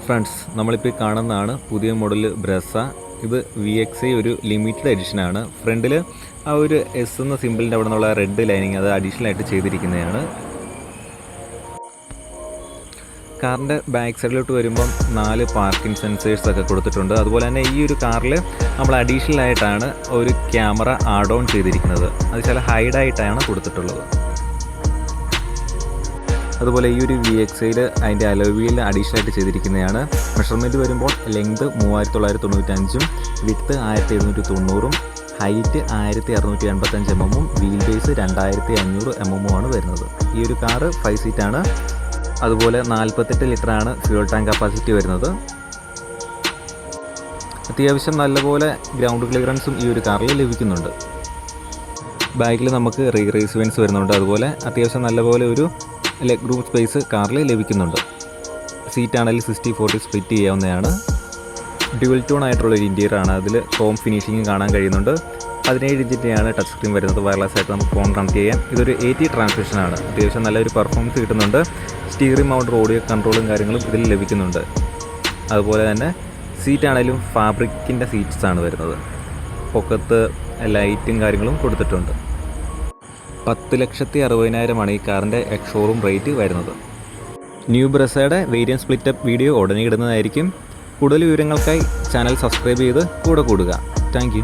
Friends, നമ്മളിപ്പോൾ കാണുന്നതാണ് പുതിയ മോഡൽ ബ്രസ. ഇത് VXi ഒരു ലിമിറ്റഡ് എഡിഷനാണ്. ഫ്രണ്ടിൽ ആ ഒരു S എന്ന സിമ്പിളിൻ്റെ അവിടെ നിന്നുള്ള റെഡ് ലൈനിങ് അത് അഡീഷണലായിട്ട് ചെയ്തിരിക്കുന്നതാണ്. കാറിൻ്റെ ബാക്ക് സൈഡിലോട്ട് വരുമ്പം 4 പാർക്കിംഗ് സെൻസേഴ്സൊക്കെ കൊടുത്തിട്ടുണ്ട്. അതുപോലെ തന്നെ ഈ ഒരു കാറിൽ നമ്മൾ അഡീഷണലായിട്ടാണ് ഒരു ക്യാമറ ആഡ് ഓൺ ചെയ്തിരിക്കുന്നത്. അത് ചില ഹൈഡായിട്ടാണ് കൊടുത്തിട്ടുള്ളത്. അതുപോലെ ഈ ഒരു VXiയിൽ അതിൻ്റെ അലോയ് വീൽ അഡീഷണലായിട്ട് ചെയ്തിരിക്കുന്നതാണ്. മെഷർമെൻറ്റ് വരുമ്പോൾ length 3995, width 1790, height 1685 mm, wheel base 2500 mm ആണ് വരുന്നത്. ഈ ഒരു കാറ് 5 സീറ്റാണ്. അതുപോലെ 48 ലിറ്ററാണ് ഫ്യൂൾ ടാങ്ക് കപ്പാസിറ്റി വരുന്നത്. അത്യാവശ്യം നല്ലപോലെ ഗ്രൗണ്ട് ക്ലിയറൻസും ഈ ഒരു കാറിൽ ലഭിക്കുന്നുണ്ട്. ബാക്കിൽ നമുക്ക് റീറേസ് വെൻസ് വരുന്നുണ്ട്. അതുപോലെ അത്യാവശ്യം നല്ലപോലെ ഒരു ലെഗ് റൂം സ്പേസ് കാറിൽ ലഭിക്കുന്നുണ്ട്. സീറ്റാണെങ്കിൽ 60-40 സ്പ്ലിറ്റ് ചെയ്യാവുന്നതാണ്. ഡ്യുവൽ ടോൺ ആയിട്ടുള്ളൊരു ഇൻറ്റീരിയറാണ്. അതിൽ ക്രോം ഫിനിഷിങ് കാണാൻ കഴിയുന്നുണ്ട്. 17 ഇഞ്ചിൻ്റെയാണ് ടച്ച് സ്ക്രീൻ വരുന്നത്. വയർലെസ് ആയിട്ട് നമുക്ക് ഫോൺ കണക്ട് ചെയ്യാം. ഇതൊരു AT ട്രാൻസ്മിഷനാണ്. അത്യാവശ്യം നല്ലൊരു പെർഫോമൻസ് കിട്ടുന്നുണ്ട്. സ്റ്റിയറിംഗ് മൗണ്ടർ ഓഡിയോ കൺട്രോളും കാര്യങ്ങളും ഇതിൽ ലഭിക്കുന്നുണ്ട്. അതുപോലെ തന്നെ സീറ്റാണെങ്കിലും ഫാബ്രിക്കിൻ്റെ സീറ്റ്സാണ് വരുന്നത്. പൊക്കത്ത് ലൈറ്റും കാര്യങ്ങളും കൊടുത്തിട്ടുണ്ട്. 10,60,000 ഈ കാറിൻ്റെ ഷോറൂം റേറ്റ് വരുന്നത്. ന്യൂ ബ്രസയുടെ വേരിയൻറ്റ് സ്പ്ലിറ്റപ്പ് വീഡിയോ ഉടനെ ഇടുന്നതായിരിക്കും. കൂടുതൽ വിവരങ്ങൾക്കായി ചാനൽ സബ്സ്ക്രൈബ് ചെയ്ത് കൂടെ കൂടുക. Thank you.